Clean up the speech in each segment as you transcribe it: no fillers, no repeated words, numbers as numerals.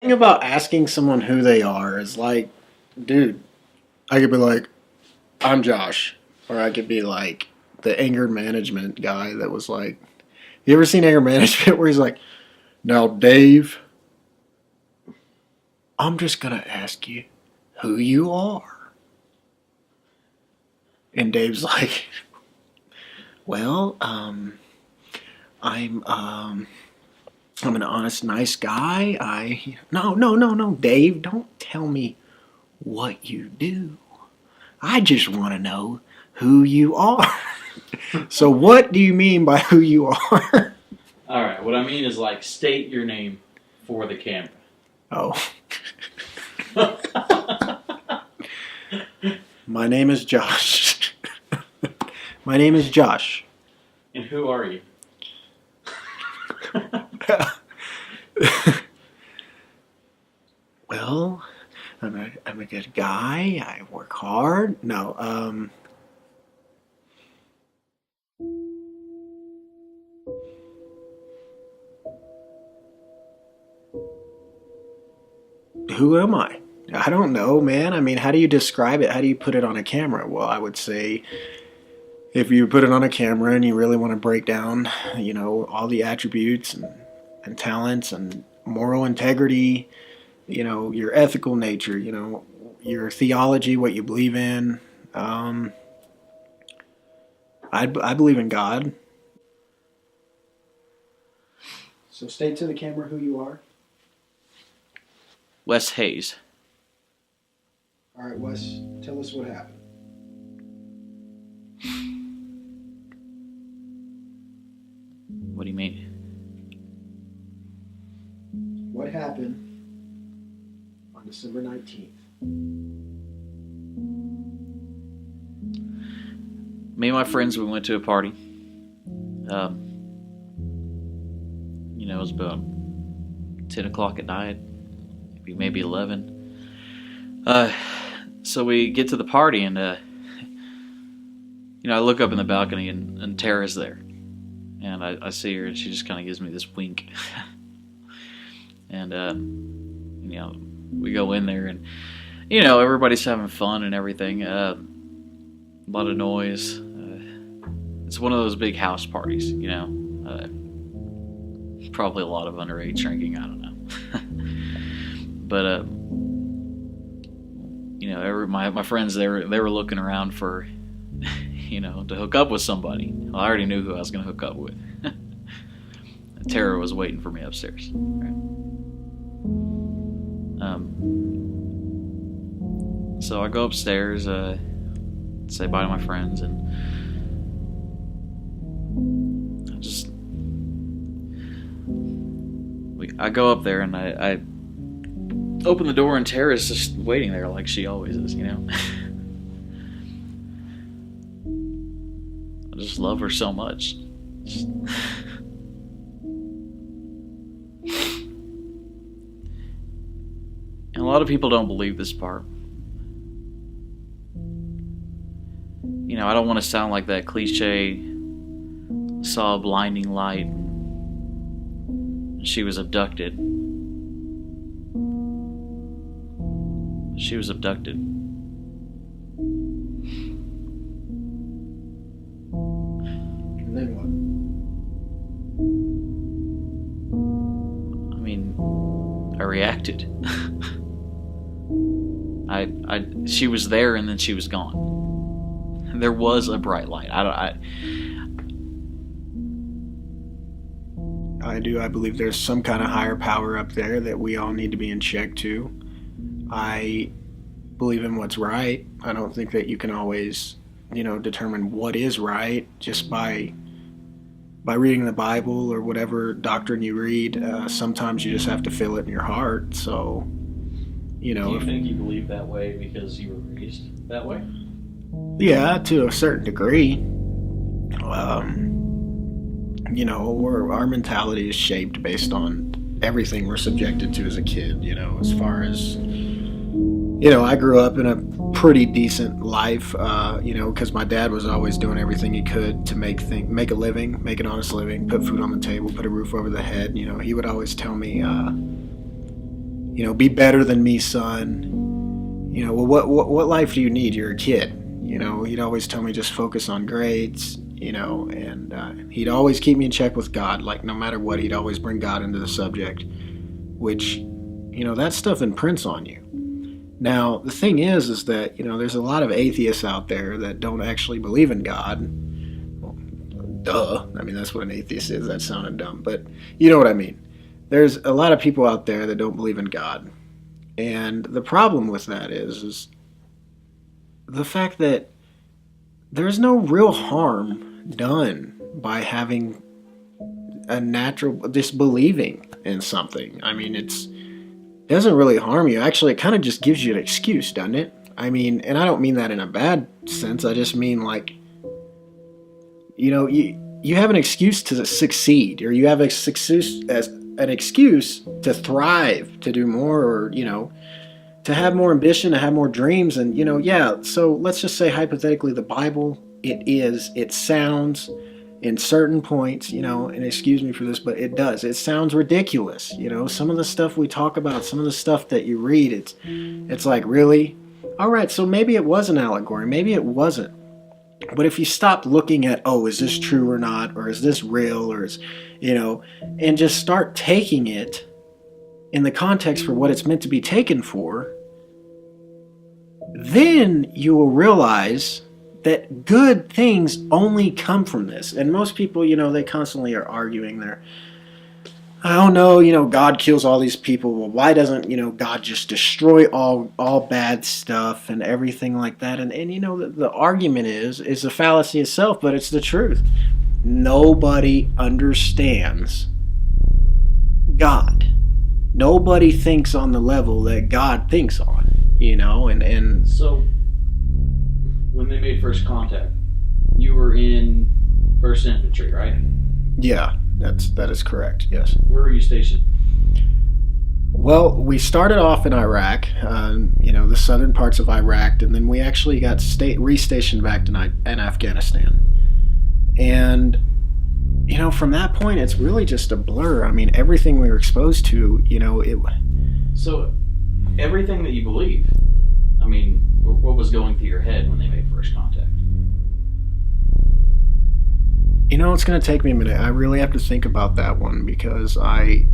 thing about asking someone who they are is like, dude, I could be like, I'm Josh. Or I could be like the anger management guy that was like, you ever seen anger management where he's like, now, Dave, I'm just going to ask you who you are. And Dave's like, well, I'm an honest, nice guy. No, Dave, don't tell me what you do. I just want to know who you are. So what do you mean by who you are? All right, what I mean is like state your name for the camera. Oh. My name is Josh. My name is Josh. And who are you? Well, I'm a good guy. I work hard. No, who am I? I don't know, man. I mean, how do you describe it? How do you put it on a camera? Well, I would say if you put it on a camera and you really want to break down, all the attributes and talents and moral integrity, your ethical nature, your theology, what you believe in. I believe in God. So state to the camera who you are. Wes Hayes. All right, Wes, tell us what happened. What do you mean? What happened on December 19th? Me and my friends, we went to a party. It was about 10 o'clock at night, maybe 11. So we get to the party, and I look up in the balcony, and Tara's there. And I see her, and she just kind of gives me this wink. And, we go in there, and, everybody's having fun and everything. A lot of noise. It's one of those big house parties, probably a lot of underage drinking, I don't know. But, my friends, they were looking around for, to hook up with somebody. Well, I already knew who I was going to hook up with. Tara was waiting for me upstairs. Right? So I go upstairs, say bye to my friends, and I go up there and I open the door, and Tara's just waiting there like she always is, I just love her so much. And a lot of people don't believe this part. I don't want to sound like that cliche, saw a blinding light, she was abducted. She was abducted. And then what? I mean, I reacted. She was there, and then she was gone. There was a bright light. I believe there's some kind of higher power up there that we all need to be in check to. I believe in what's right. I don't think that you can always, determine what is right just by reading the Bible or whatever doctrine you read. Sometimes you just have to feel it in your heart. So, Do you think you believe that way because you were raised that way? Yeah, to a certain degree. Our mentality is shaped based on everything we're subjected to as a kid, as far as, I grew up in a pretty decent life, because my dad was always doing everything he could to make a living, make an honest living, put food on the table, put a roof over the head. He would always tell me, Be better than me, son. Well, what life do you need? You're a kid. He'd always tell me just focus on grades. And he'd always keep me in check with God. Like no matter what, he'd always bring God into the subject, which, that stuff imprints on you. Now, the thing is that, there's a lot of atheists out there that don't actually believe in God. Well, duh. I mean, that's what an atheist is. That sounded dumb, but you know what I mean. There's a lot of people out there that don't believe in God. And the problem with that is the fact that there's no real harm done by having a natural disbelieving in something. I mean, it doesn't really harm you. Actually, it kind of just gives you an excuse, doesn't it? I mean, and I don't mean that in a bad sense. I just mean like, you have an excuse to succeed, or you have an excuse to thrive, to do more, or, to have more ambition, to have more dreams. And, so let's just say hypothetically the Bible, it sounds in certain points, and excuse me for this, but it sounds ridiculous. Some of the stuff we talk about, some of the stuff that you read, it's like, really? All right, so maybe it was an allegory, maybe it wasn't. But if you stop looking at, is this true or not, or is this real, or and just start taking it in the context for what it's meant to be taken for, then you will realize that good things only come from this. And most people, they constantly are arguing there. Oh no, God kills all these people. Well, why doesn't, God just destroy all bad stuff and everything like that? And the argument is a fallacy itself, but it's the truth. Nobody understands God. Nobody thinks on the level that God thinks on, and So, when they made first contact, you were in 1st Infantry, right? Yeah, that is correct, yes. Where were you stationed? Well, we started off in Iraq, the southern parts of Iraq, and then we actually got restationed back in Afghanistan. And, from that point, it's really just a blur. I mean, everything we were exposed to, So, everything that you believe, I mean, what was going through your head when they made first contact? It's going to take me a minute. I really have to think about that one because I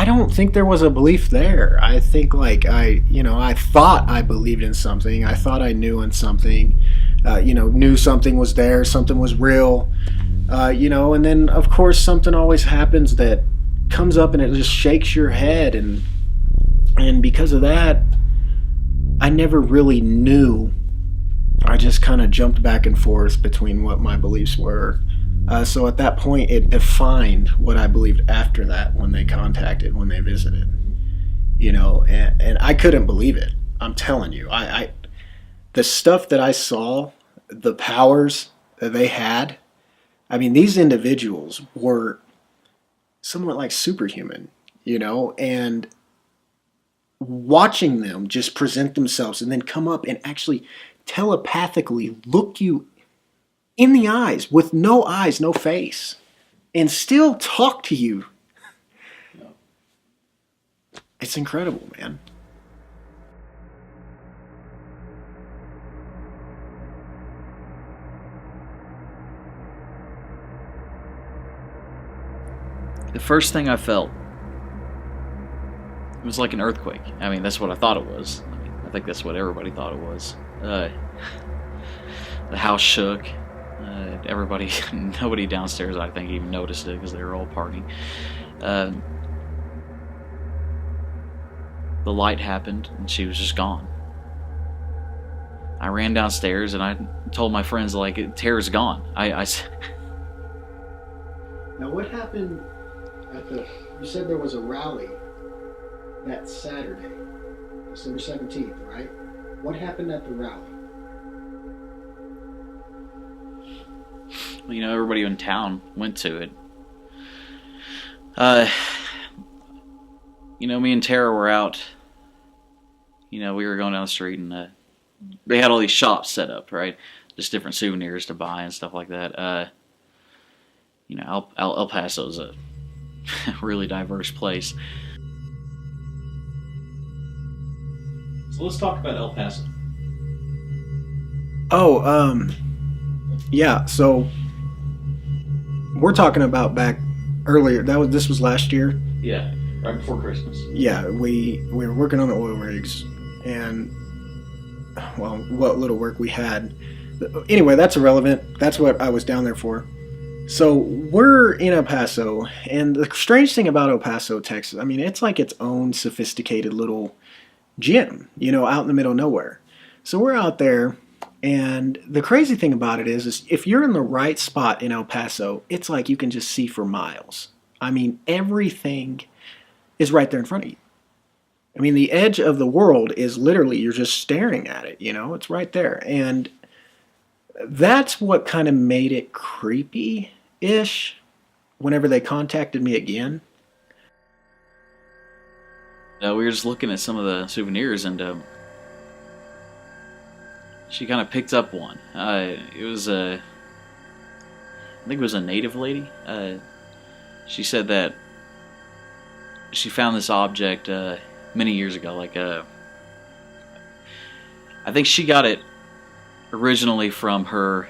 don't think there was a belief there. I think I thought I believed in something. I thought I knew in something, knew something was there, something was real, and then of course something always happens that comes up and it just shakes your head. And because of that, I never really knew. I just kind of jumped back and forth between what my beliefs were. So at that point, it defined what I believed after that when they visited. And I couldn't believe it. I'm telling you. The stuff that I saw, the powers that they had, I mean, these individuals were somewhat like superhuman, and watching them just present themselves and then come up and actually telepathically look you in the eyes with no eyes, no face, and still talk to you. It's incredible, man. The first thing I felt, it was like an earthquake. I mean, that's what I thought it was. I think that's what everybody thought it was. The house shook. Nobody downstairs, I think, even noticed it because they were all partying. The light happened, and she was just gone. I ran downstairs, and I told my friends, Tara's gone. Now, what happened you said there was a rally that Saturday, December 17th, right? What happened at the rally? Well, everybody in town went to it. Me and Tara were out. We were going down the street, and they had all these shops set up, right? Just different souvenirs to buy and stuff like that. El Paso's a really diverse place. So let's talk about El Paso. Oh, yeah. So we're talking about back earlier. This was last year. Yeah, right before Christmas. Yeah, we were working on the oil rigs, and well, what little work we had. Anyway, that's irrelevant. That's what I was down there for. So we're in El Paso, and the strange thing about El Paso, Texas, I mean, it's like its own sophisticated little gym, out in the middle of nowhere. So we're out there, and the crazy thing about it is if you're in the right spot in El Paso, it's like you can just see for miles. I mean, everything is right there in front of you. I mean, the edge of the world is literally, you're just staring at it, it's right there. And that's what kind of made it creepy-ish whenever they contacted me again. We were just looking at some of the souvenirs, and she kind of picked up one. It was I think it was a native lady. She said that she found this object many years ago. I think she got it originally from her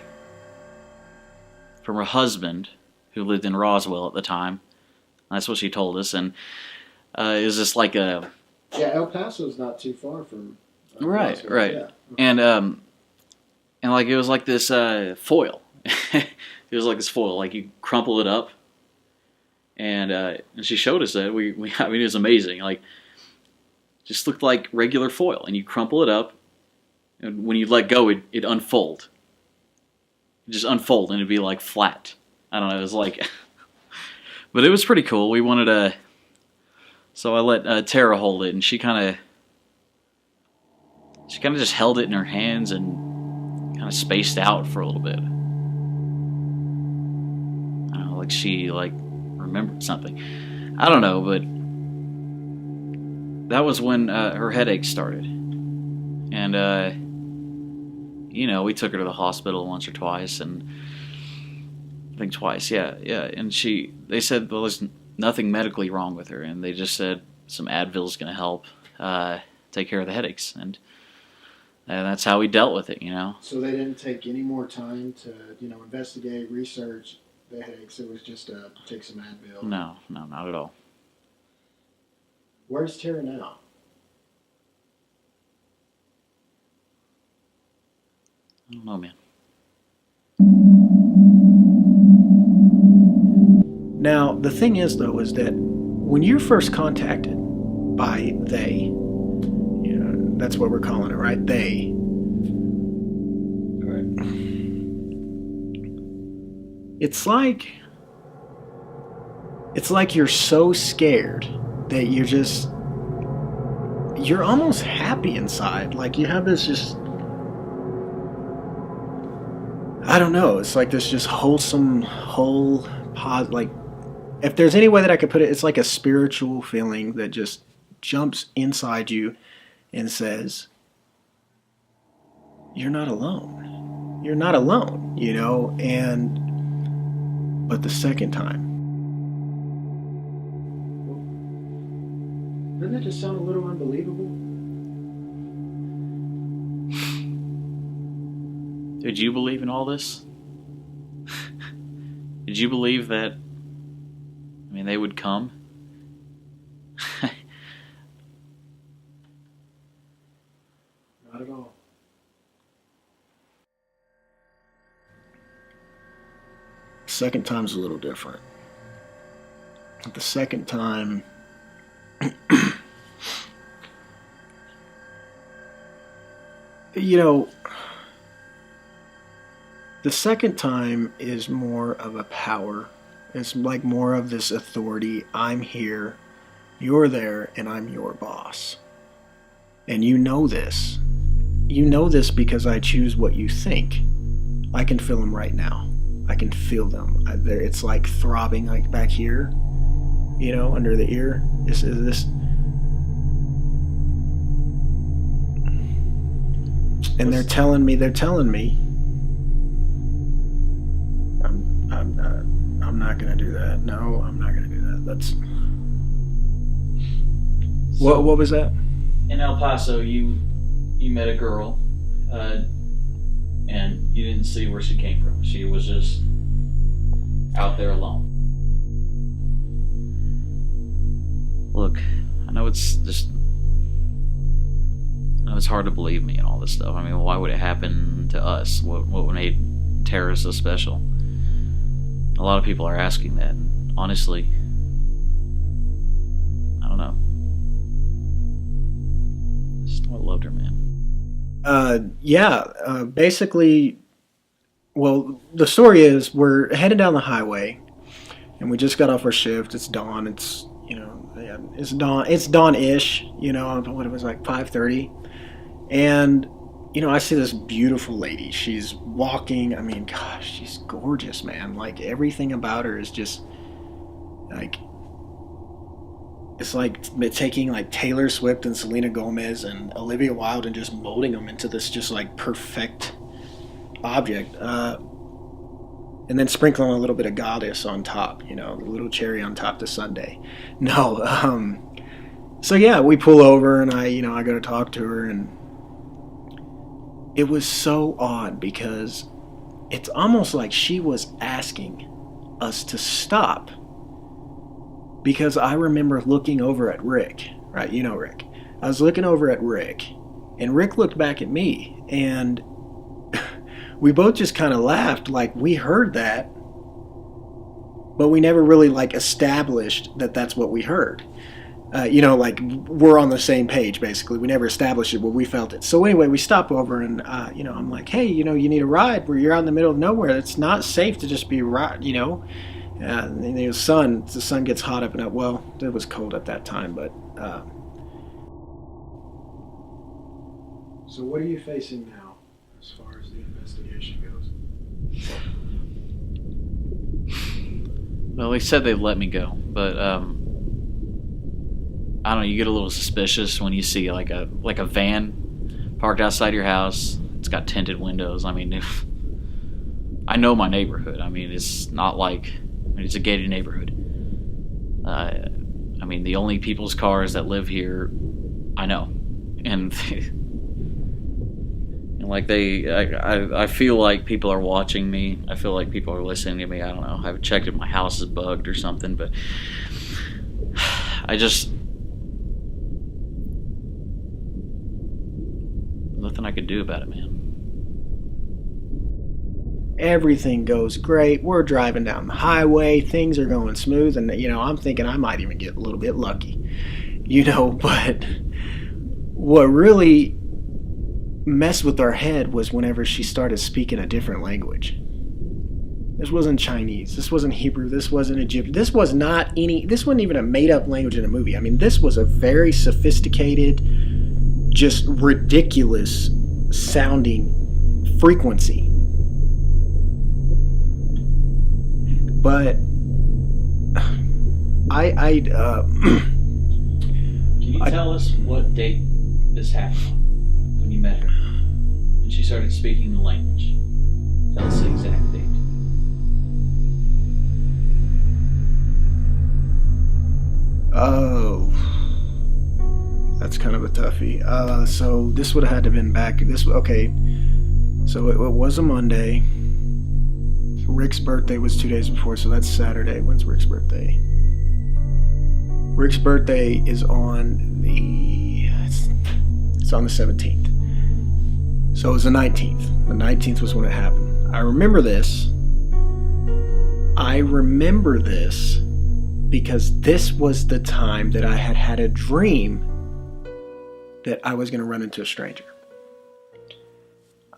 husband, who lived in Roswell at the time. That's what she told us, and it was just like a... Yeah, El Paso's not too far from... Right. Yeah. And like it was like this foil. It was like this foil, like you crumple it up, and she showed us that. I mean, it was amazing. Like, just looked like regular foil, and you crumple it up, and when you let go, it unfold. It just unfold, and it'd be like flat. I don't know. It was like, but it was pretty cool. We wanted to, so I let Tara hold it, and she kind of just held it in her hands and kind of spaced out for a little bit. I don't know, like she remembered something. I don't know, but that was when her headache started, and we took her to the hospital once or twice, and I think twice, yeah, and they said, well, there's nothing medically wrong with her, and they just said some Advil's going to help take care of the headaches, and that's how we dealt with it, So they didn't take any more time to, investigate, research the headaches. It was just take some Advil. No, not at all. Where's Tara now? I don't know, man. Now, the thing is, though, is that when you're first contacted by they, that's what we're calling it, right? They. Right. It's like you're so scared that you're almost happy inside. Like you have this just, I don't know, it's like this just wholesome, like, if there's any way that I could put it, it's like a spiritual feeling that just jumps inside you and says, you're not alone. You're not alone, but the second time. Doesn't that just sound a little unbelievable? Did you believe in all this? Did you believe that, they would come? Not at all. Second time's a little different. The second time, the second time is more of a power. It's like more of this authority. I'm here, you're there, and I'm your boss. And you know this. You know this because I choose what you think. I can feel them right now. I can feel them. It's like throbbing, like back here, under the ear. This. And they're telling me. I'm not gonna do that. No, I'm not gonna do that. that's So what was that? in El Paso, you met a girl, and you didn't see where she came from. She was just out there alone. Look, I know it's hard to believe me and all this stuff. I mean, why would it happen to us? What made Tara so special? A lot of people are asking that. And honestly, I don't know. I just loved her, man. Basically, well, the story is we're headed down the highway, and we just got off our shift. It's dawn. It's it's dawn. It's dawn-ish. What it was like 5:30, and I see this beautiful lady. She's walking. I mean, gosh, she's gorgeous, man. Like everything about her is just like. It's like taking like Taylor Swift and Selena Gomez and Olivia Wilde and just molding them into this just like perfect object, and then sprinkling a little bit of goddess on top, the little cherry on top to sundae. No, so yeah, we pull over and I go to talk to her, and it was so odd because it's almost like she was asking us to stop. Because I remember looking over at Rick, right? Rick. I was looking over at Rick, and Rick looked back at me, and we both just kind of laughed, like we heard that, but we never really like established that that's what we heard. Like we're on the same page, basically. We never established it, but we felt it. So anyway, we stop over, and I'm like, hey, you need a ride? Where you're out in the middle of nowhere. It's not safe to just be the sun gets hot up and up. Well, it was cold at that time, but. So what are you facing now, as far as the investigation goes? Well, they said they'd let me go, but I don't know. You get a little suspicious when you see like a van parked outside your house. It's got tinted windows. I mean, I know my neighborhood. I mean, it's not like. It's a gated neighborhood. I mean, the only people's cars that live here, I know, and like I feel like people are watching me. I feel like people are listening to me. I don't know. I've checked if my house is bugged or something, but nothing I could do about it, man. Everything goes great. We're driving down the highway. Things are going smooth. And, I'm thinking I might even get a little bit lucky, but what really messed with our head was whenever she started speaking a different language. This wasn't Chinese. This wasn't Hebrew. This wasn't Egyptian. This wasn't even a made up language in a movie. I mean, this was a very sophisticated, just ridiculous sounding frequency. But Can you tell us what date this happened on, when you met her? When she started speaking the language. Tell us the exact date. Oh, that's kind of a toughie. So this would have had to have been back. Okay. So it was a Monday. Rick's birthday was 2 days before, so that's Saturday. When's Rick's birthday? Rick's birthday is on the 17th. So it was the 19th. The 19th was when it happened. I remember this because this was the time that I had a dream that I was going to run into a stranger.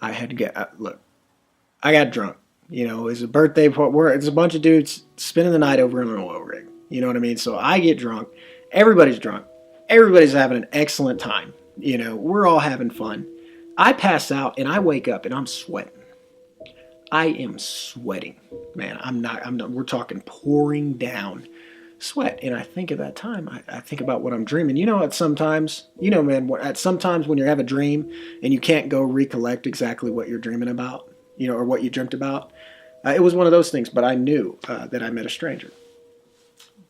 I got drunk. It's a birthday party. It's a bunch of dudes spending the night over in an oil rig. You know what I mean? So I get drunk. Everybody's drunk. Everybody's having an excellent time. We're all having fun. I pass out and I wake up and I'm sweating. I am sweating, man. I'm not. We're talking pouring down sweat. And I think at that time, I think about what I'm dreaming. At sometimes when you have a dream and you can't go recollect exactly what you're dreaming about, or what you dreamt about. It was one of those things, but I knew that I met a stranger.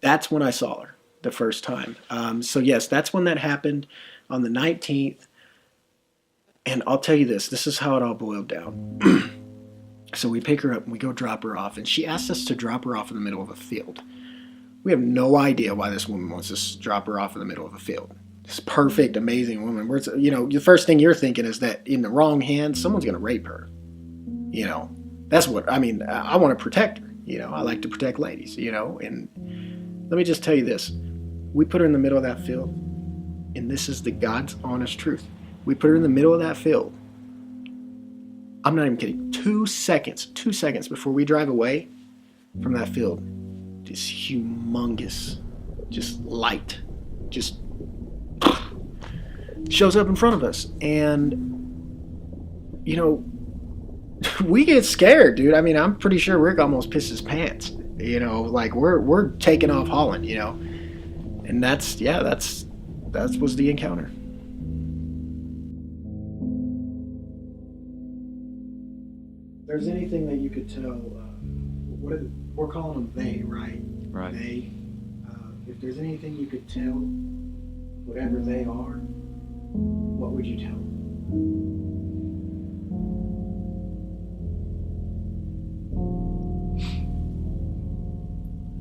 That's when I saw her the first time. So yes, that's when that happened on the 19th. And I'll tell you this, this is how it all boiled down. So we pick her up and we go drop her off, and she asked us to drop her off in the middle of a field. We have no idea why this woman wants us to drop her off in the middle of a field. This perfect, amazing woman. The first thing you're thinking is that in the wrong hands, someone's going to rape her. That's what, I mean, I want to protect her. I like to protect ladies, and let me just tell you this. We put her in the middle of that field, and this is the God's honest truth. We put her in the middle of that field. I'm not even kidding. 2 seconds before we drive away from that field, this humongous, just light, just shows up in front of us. And, we get scared, dude. I mean, I'm pretty sure Rick almost pissed his pants. Like we're taking off hauling, and that was the encounter. If there's anything that you could tell, we're calling them they, right? Right. They. If there's anything you could tell, whatever they are, what would you tell them?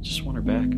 Just want her back.